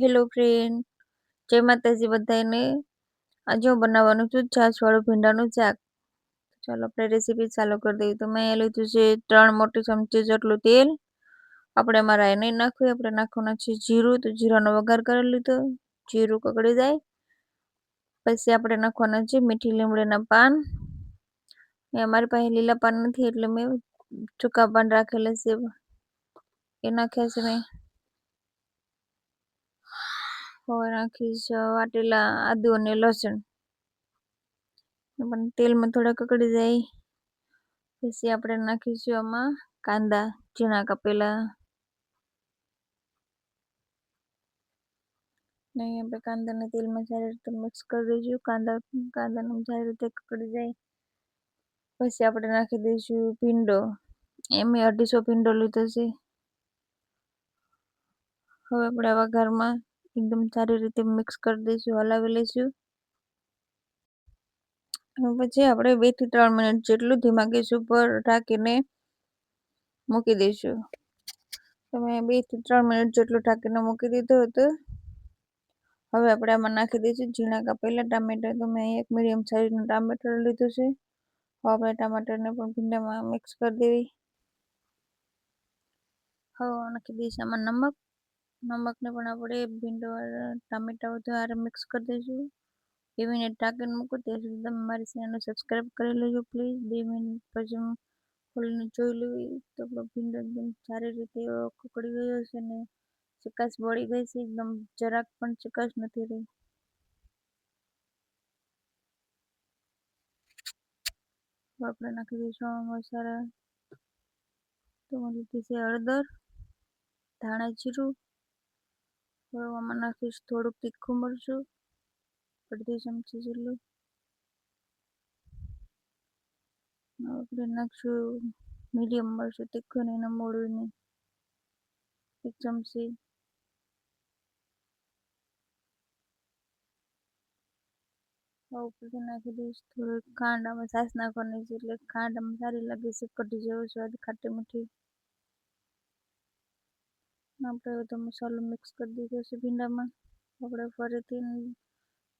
Hello friend, જય માતાજી બધાને. આજે હું બનાવવાનું છું છાશવાળું ભીંડાનું શાક. ચાલો આપણે રેસીપી ચાલુ કરી દઈએ. તો મેં લીધું છે 3 મોટી ચમચી જેટલું તેલ. આપણે એમાં રાઈ નહીં નાખવી, આપણે નાખવાનું છે જીરું. તો જીરાનો વઘાર કરી લીધો. જીરું કકડી જાય પછી આપણે નાખવાના છે મીઠી લીમડીના પાન. અમારી પાસે લીલા પાન નથી એટલે મેં સૂકા પાન રાખેલા છે, એ નાખ્યા છે મેં. હવે નાખીશ વાટેલા આદુ અને લસણ. પણ તેલમાં થોડા કકડી જાય પછી આપણે નાખીશું આમાં કાંદા ઝીણા કાપેલા. નહીં, આપણે કાંદાને તેલમાં સારી રીતે મિક્સ કરી દઈશું. કાંદાને સારી રીતે કકડી જાય પછી આપણે નાખી દઈશું ભીંડો. મેં 250 ભીંડો લીધો છે. હવે આપણે વઘારમાં એકદમ સારી રીતે મિક્સ કરી દઈશું, હલાવી લઈશું. પછી આપણે 2 થી 3 મિનિટ જેટલું ધીમા ગેસ ઉપર ઢાંકીને મૂકી દઈશું. તમે 2 થી 3 મિનિટ જેટલું ઢાંકીને મૂકી દીધું હતું. હવે આપણે આમાં નાખી દઈશું ઝીણા કાપેલા ટામેટા. તો મેં 1 મીડિયમ સાઇઝનું ટામેટર લીધું છે. હવે આપણે ટામેટરને પણ ભીંડામાં મિક્સ કરી દેવી. હવે નાખી દઈશું આમાં નમકને પણ આપણે ભીંડા ટામેટા બધું મિક્સ કરી દઈશું. 2 મિનિટ ઢાંકીને મૂકું ત્યાં સુધી તમે મારી ચેનલને સબસ્ક્રાઈબ કરી લેજો પ્લીઝ. 2 મિનિટ પછી હું ખોલીને જોઈ લેવી તો આપણો ભીંડો એકદમ સારી રીતે કકડી ગયો છે ને ચિકાસ બળી ગઈ છે. એકદમ જરાક પણ ચિકાસ નથી રહી. આપણે નાખી દઈશું મસાલા. તો લીધી છે હળદર, ધાણા જીરું. હવે આમાં નાખીશ થોડુંક તીખું મરચું, 2 ચમચી જેટલું. આપણે નાખશું મીડિયમ મરચું તીખું ને એના મોડું ને 1 ચમચી. ઉપરથી નાખી દઈશ થોડીક ખાંડ. આમાં છાશ નાખવાની છે એટલે ખાંડ આમાં સારી લાગે છે, કઢી જેવો સ્વાદ, ખાટી મીઠી. આપણે બધો મસાલો મિક્સ કરી દીધો છે ભીંડામાં. આપણે ફરીથી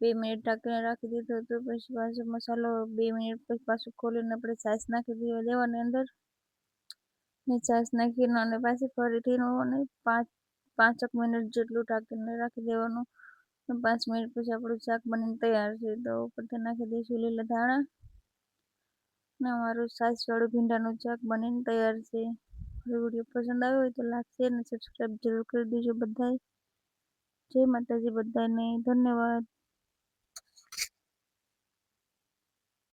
2 મિનિટ ઢાંકીને રાખી દીધો હતો. પછી પાછો મસાલો 2 મિનિટ પછી પાછું ખોલીને આપણે છાશ નાખી દેવાની અંદર ને છાશ નાખીને અને પાછી ફરીથી 5 મિનિટ જેટલું ઢાંકીને રાખી દેવાનું. 5 મિનિટ પછી આપણું શાક બનીને તૈયાર છે. તો ઉપરથી નાખી દઈશું લીલા ધાણા ને અમારું છાશવાળું ભીંડાનું શાક બનીને તૈયાર છે. વિડીયો પસંદ આવ્યો હોય તો લાઈક, શેર અને સબસ્ક્રાઈબ જરૂર કરી દેજો બધાએ. જય માતાજી બધાને, ધન્યવાદ.